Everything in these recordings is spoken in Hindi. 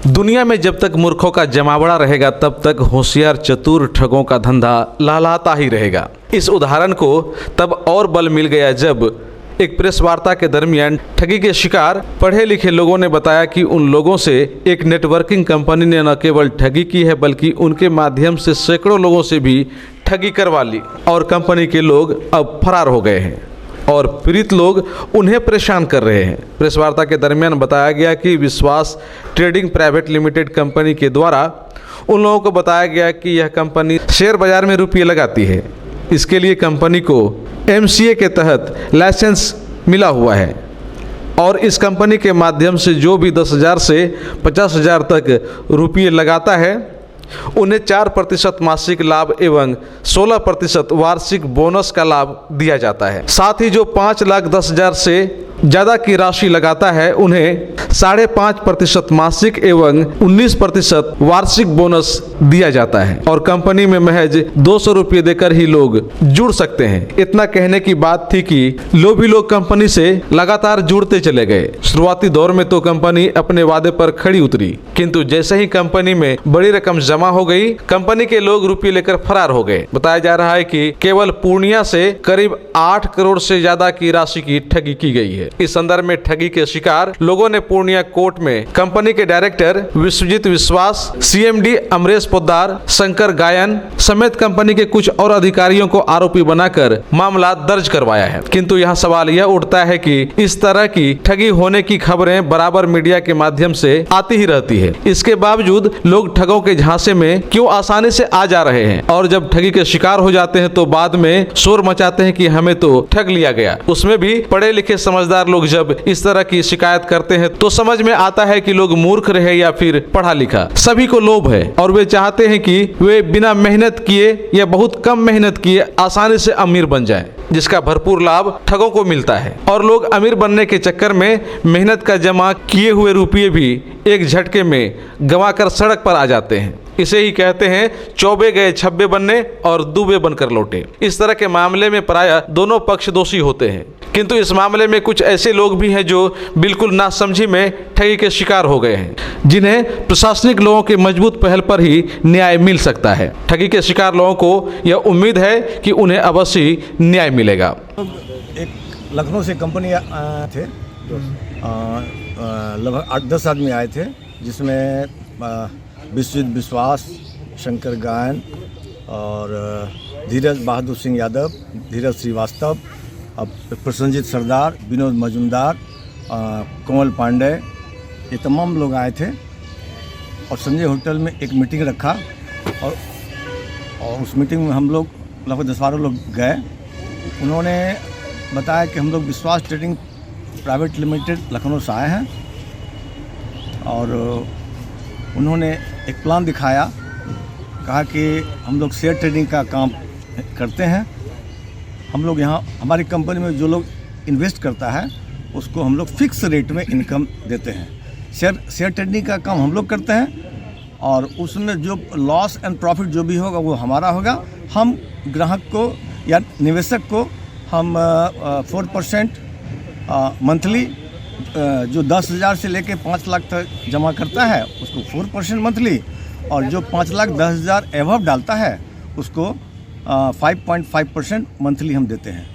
दुनिया में जब तक मूर्खों का जमावड़ा रहेगा तब तक होशियार चतुर ठगों का धंधा लहलहाता ही रहेगा। इस उदाहरण को तब और बल मिल गया जब एक प्रेस वार्ता के दरमियान ठगी के शिकार पढ़े लिखे लोगों ने बताया कि उन लोगों से एक नेटवर्किंग कंपनी ने न केवल ठगी की है बल्कि उनके माध्यम से सैकड़ों लोगों से भी ठगी करवा ली और कंपनी के लोग अब फरार हो गए हैं और पीड़ित लोग उन्हें परेशान कर रहे हैं। प्रेस वार्ता के दरमियान बताया गया कि विश्वास ट्रेडिंग प्राइवेट लिमिटेड कंपनी के द्वारा उन लोगों को बताया गया कि यह कंपनी शेयर बाजार में रुपये लगाती है। इसके लिए कंपनी को MCA के तहत लाइसेंस मिला हुआ है और इस कंपनी के माध्यम से जो भी 10,000 से 50,000 तक रुपये लगाता है उन्हें 4% मासिक लाभ एवं 16% वार्षिक बोनस का लाभ दिया जाता है। साथ ही जो 5,10,000 से ज़्यादा की राशि लगाता है उन्हें 5.5% मासिक एवं 19% वार्षिक बोनस दिया जाता है और कंपनी में महज 200 रुपये देकर ही लोग जुड़ सकते हैं। इतना कहने की बात थी कि लोभी लोग कंपनी से लगातार जुड़ते चले गए। शुरुआती दौर में तो कंपनी अपने वादे पर खड़ी उतरी, किंतु जैसे ही कंपनी में बड़ी रकम जमा हो गई कंपनी के लोग रुपये लेकर फरार हो गए। बताया जा रहा है कि केवल पूर्णिया से करीब 8 करोड़ से ज्यादा की राशि की ठगी की गई है। इस संदर्भ में ठगी के शिकार लोगों ने पूर्णिया कोर्ट में कंपनी के डायरेक्टर विश्वजीत विश्वास, CMD अमरेश पोद्दार, शंकर गायन समेत कंपनी के कुछ और अधिकारियों को आरोपी बनाकर मामला दर्ज करवाया है। किंतु यहाँ सवाल यह उठता है कि इस तरह की ठगी होने की खबरें बराबर मीडिया के माध्यम से आती ही रहती है। इसके बावजूद लोग ठगों के झांसे में क्यों आसानी से आ जा रहे हैं और जब ठगी के शिकार हो जाते हैं तो बाद में शोर मचाते हैं कि हमें तो ठग लिया गया। उसमें भी पढ़े लिखे समझदार लोग जब इस तरह की शिकायत करते हैं तो समझ में आता है कि लोग मूर्ख रहे या फिर पढ़ा लिखा, सभी को लोभ है और वे चाहते हैं कि वे बिना मेहनत किए या बहुत कम मेहनत किए आसानी से अमीर बन जाएं, जिसका भरपूर लाभ ठगों को मिलता है और लोग अमीर बनने के चक्कर में मेहनत का जमा किए हुए रुपये भी एक झटके में गंवाकर सड़क पर आ जाते हैं। इसे ही कहते हैं चौबे गए छब्बे बनने और दुबे बनकर लौटे। इस तरह के मामले में प्रायः दोनों पक्ष दोषी होते हैं, किंतु इस मामले में कुछ ऐसे लोग भी हैं जो बिल्कुल नासमझी में ठगी के शिकार हो गए हैं, जिन्हें प्रशासनिक लोगों के मजबूत पहल पर ही न्याय मिल सकता है। ठगी के शिकार लोगों को यह उम्मीद है कि उन्हें अवश्य न्याय मिलेगा। एक लखनऊ से कंपनी थे, लगभग 8-10 आदमी आए थे, जिसमें विश्वजीत विश्वास, शंकर गायन और धीरज बहादुर सिंह यादव, धीरज श्रीवास्तव, प्रसन्नजीत सरदार, विनोद मजुमदार, कमल पांडे, ये तमाम लोग आए थे और संजय होटल में एक मीटिंग रखा और उस मीटिंग में हम लोग लगभग 10-12 लोग गए। उन्होंने बताया कि हम लोग विश्वास ट्रेडिंग प्राइवेट लिमिटेड लखनऊ से आए हैं और उन्होंने एक प्लान दिखाया, कहा कि हम लोग शेयर ट्रेडिंग का काम करते हैं। हम लोग यहाँ हमारी कंपनी में जो लोग इन्वेस्ट करता है उसको हम लोग फिक्स रेट में इनकम देते हैं। शेयर ट्रेडिंग का काम हम लोग करते हैं और उसमें जो लॉस एंड प्रॉफिट जो भी होगा वो हमारा होगा। हम ग्राहक को या निवेशक को हम 4% मंथली, जो 10,000 से लेके 5 लाख तक जमा करता है उसको 4% मंथली और जो 5,10,000 एवब डालता है उसको 5.5% मंथली हम देते हैं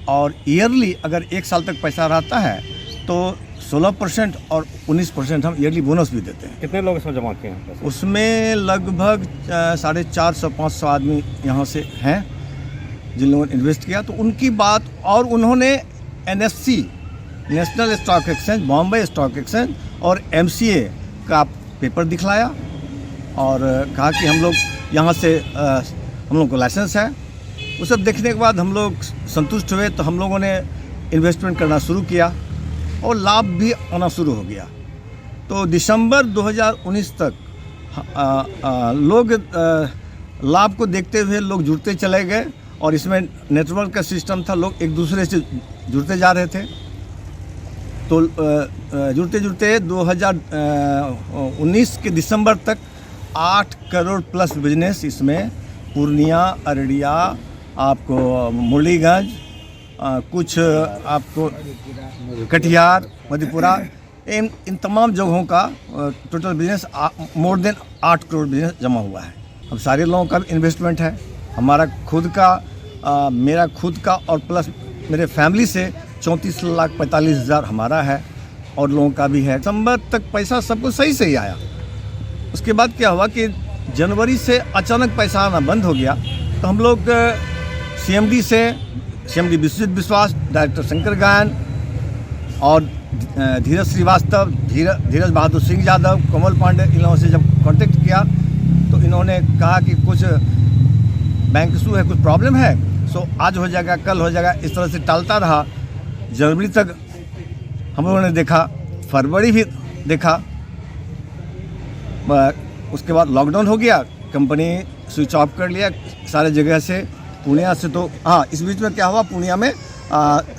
और ईयरली अगर 1 साल तक पैसा रहता है तो 16% और 19% हम ईयरली बोनस भी देते हैं। कितने लोग इसमें जमा किए हैं? उसमें लगभग 450-500 आदमी यहाँ से हैं जिन लोगों ने इन्वेस्ट किया। तो उनकी बात, और उन्होंने NSE national stock exchange, Bombay stock exchange और MCA का पेपर दिखलाया और कहा कि हम लोग यहाँ से हम लोग को लाइसेंस है। वो सब देखने के बाद हम लोग संतुष्ट हुए तो हम लोगों ने इन्वेस्टमेंट करना शुरू किया और लाभ भी आना शुरू हो गया। तो दिसंबर 2019 तक लोग लाभ को देखते हुए लोग जुड़ते चले गए और इसमें नेटवर्क का सिस्टम था, लोग एक दूसरे से जुड़ते जा रहे थे। तो जुड़ते जुड़ते 2019 के दिसंबर तक 8 करोड़ प्लस बिजनेस इसमें पूर्णिया, अररिया, आपको मुरलीगंज, कुछ आपको कटिहार, मधेपुरा, इन तमाम जगहों का total business more than 8 crore business जमा हुआ है। अब सारे लोगों का इन्वेस्टमेंट है, हमारा खुद का मेरा खुद का और प्लस मेरे फैमिली से 34,45,000 हमारा है और लोगों का भी है। दिसंबर तक पैसा सब कुछ सही से ही आया। उसके बाद क्या हुआ कि जनवरी से अचानक पैसा आना बंद हो गया, तो हम लोग CMD विश्वजीत विश्वास, डायरेक्टर शंकर गायन और धीरज श्रीवास्तव, धीरज बहादुर सिंह यादव, कमल पांडे, इन लोगों से जब कांटेक्ट किया तो इन्होंने कहा कि कुछ बैंक इशू है, कुछ प्रॉब्लम है, सो आज हो जाएगा, कल हो जाएगा, इस तरह से टालता रहा। जनवरी तक हम लोगों ने देखा, फरवरी भी देखा, उसके बाद लॉकडाउन हो गया, कंपनी स्विच ऑफ कर लिया सारे जगह से, पूर्णिया से। तो हाँ, इस बीच में क्या हुआ, पूर्णिया में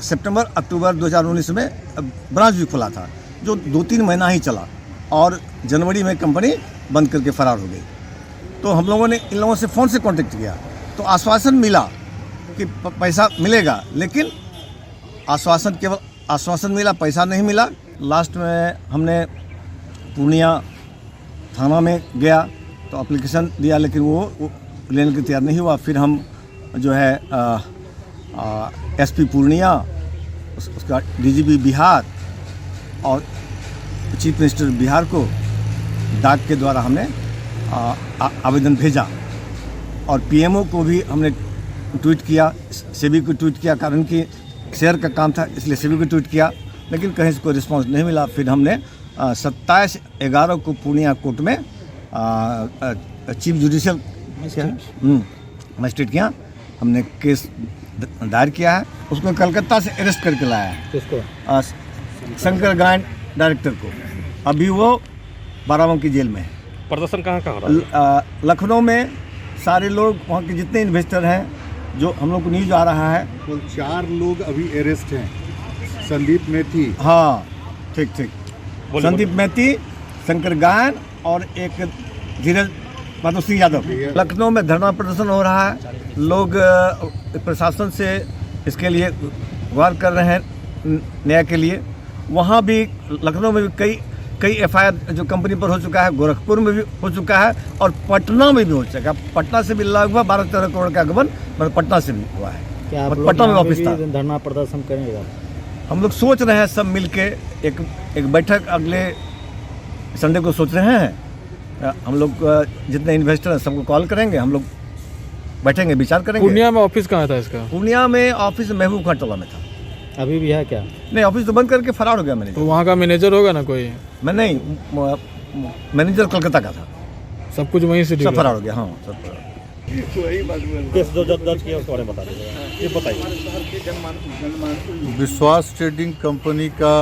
सितंबर अक्टूबर 2019 में ब्रांच भी खुला था, जो 2-3 महीना ही चला और जनवरी में कंपनी बंद करके फरार हो गई। तो हम लोगों ने इन लोगों से फ़ोन से कांटेक्ट किया तो आश्वासन मिला कि पैसा मिलेगा, लेकिन केवल आश्वासन मिला, पैसा नहीं मिला। लास्ट में हमने पूर्णिया थाना में गया तो एप्लीकेशन दिया, लेकिन वो लेने के तैयार नहीं हुआ। फिर हम जो है SP पूर्णिया, उसका DGP बिहार और चीफ मिनिस्टर बिहार को डाक के द्वारा हमने आवेदन भेजा और PMO को भी हमने ट्वीट किया, सेबी को ट्वीट किया, कारण कि शेयर का काम था इसलिए सेबी को ट्वीट किया, लेकिन कहीं से कोई रिस्पांस नहीं मिला। फिर हमने 27/11 को पूर्णिया कोर्ट में चीफ जुडिशियल मजिस्ट्रेट के यहाँ हमने केस दायर किया है। उसको कलकत्ता से अरेस्ट करके लाया है। किसको? शंकर गायन डायरेक्टर को। अभी वो बाराबंकी जेल में है। प्रदर्शन कहाँ हो रहा है? लखनऊ में सारे लोग, वहाँ के जितने इन्वेस्टर हैं, जो हम लोग को न्यूज आ रहा है, कुल 4 लोग अभी अरेस्ट हैं। संदीप मेथी, हाँ ठीक, संदीप मेथी, शंकर गायन और एक धीरज बहादुर सिंह यादव। लखनऊ में धरना प्रदर्शन हो रहा है, लोग प्रशासन से इसके लिए गुहार कर रहे हैं न्याय के लिए। वहाँ भी लखनऊ में भी कई FIR जो कंपनी पर हो चुका है, गोरखपुर में भी हो चुका है और पटना में भी हो चुका है। पटना से भी लगभग 12-13 करोड़ का गबन पटना से भी हुआ है। क्या आप पटना में वापस था। धरना प्रदर्शन करेंगे? हम लोग सोच रहे हैं सब मिलके एक बैठक अगले संडे को सोच रहे हैं। हम लोग जितने इन्वेस्टर हैं सबको कॉल करेंगे, हम लोग बैठेंगे, विचार करेंगे। पूर्णिया में ऑफिस कहाँ था इसका? पूर्णिया में ऑफिस महबूब खान टोला में था। अभी भी है क्या? नहीं, ऑफिस तो बंद करके फरार हो गया मैनेजर। तो वहाँ का मैनेजर होगा ना कोई? मैं नहीं, मैनेजर कोलकाता का था। सब कुछ वहीं से सब फरार हो गया। हाँ, सब फरार। केस जो दर्ज किया उसके बारे में बता दीजिएगा। ये बताइए। विश्वास ट्रेडिंग कंपनी का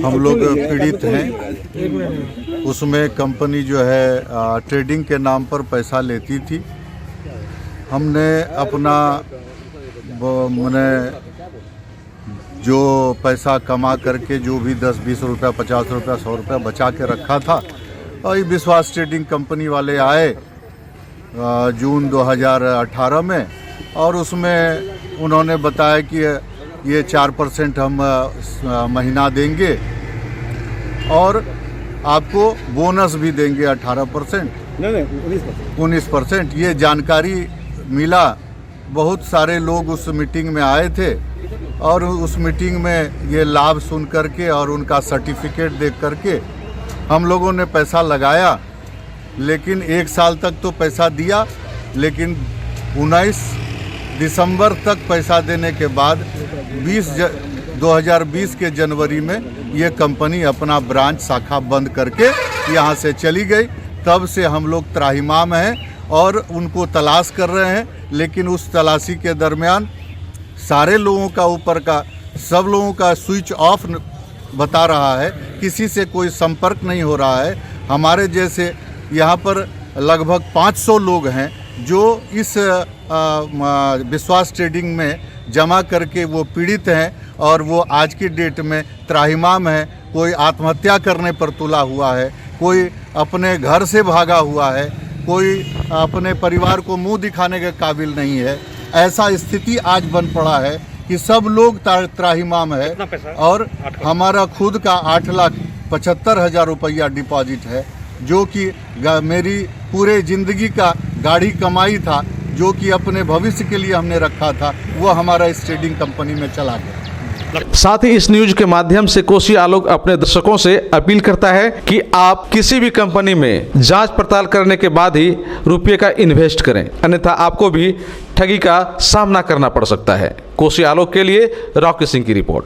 हम लोग पीड़ित हैं। उसमें कंपनी जो है ट्रेडिंग के नाम पर पैसा लेती थी। हमने अपना मैंने जो पैसा कमा करके जो भी 10-20 रुपया, 50 रुपया, 100 रुपया बचा के रखा था, और ये विश्वास ट्रेडिंग कंपनी वाले आए जून 2018 में, और उसमें उन्होंने बताया कि ये 4% हम महीना देंगे और आपको बोनस भी देंगे 18%, नहीं 19%। ये जानकारी मिला। बहुत सारे लोग उस मीटिंग में आए थे और उस मीटिंग में ये लाभ सुन करके और उनका सर्टिफिकेट देख करके हम लोगों ने पैसा लगाया। लेकिन 1 साल तक तो पैसा दिया, लेकिन 19 दिसंबर तक पैसा देने के बाद 2020 के जनवरी में ये कंपनी अपना ब्रांच शाखा बंद करके यहाँ से चली गई। तब से हम लोग त्राहिमाम हैं और उनको तलाश कर रहे हैं। लेकिन उस तलाशी के दरमियान सारे लोगों का ऊपर का सब लोगों का स्विच ऑफ बता रहा है, किसी से कोई संपर्क नहीं हो रहा है। हमारे जैसे यहाँ पर लगभग 500 लोग हैं जो इस विश्वास ट्रेडिंग में जमा करके वो पीड़ित हैं और वो आज की डेट में त्राहिमाम है। कोई आत्महत्या करने पर तुला हुआ है, कोई अपने घर से भागा हुआ है, कोई अपने परिवार को मुंह दिखाने के काबिल नहीं है। ऐसा स्थिति आज बन पड़ा है कि सब लोग त्राहिमाम है कितना पैसा? और हमारा खुद का 8,75,000 रुपया डिपॉजिट है, जो कि मेरी पूरे ज़िंदगी का गाढ़ी कमाई था, जो कि अपने भविष्य के लिए हमने रखा था, वो हमारा इस ट्रेडिंग कंपनी में चला गया। साथ ही इस न्यूज के माध्यम से कोसी आलोक अपने दर्शकों से अपील करता है कि आप किसी भी कंपनी में जांच पड़ताल करने के बाद ही रुपये का इन्वेस्ट करें, अन्यथा आपको भी ठगी का सामना करना पड़ सकता है। कोसी आलोक के लिए रॉकी सिंह की रिपोर्ट।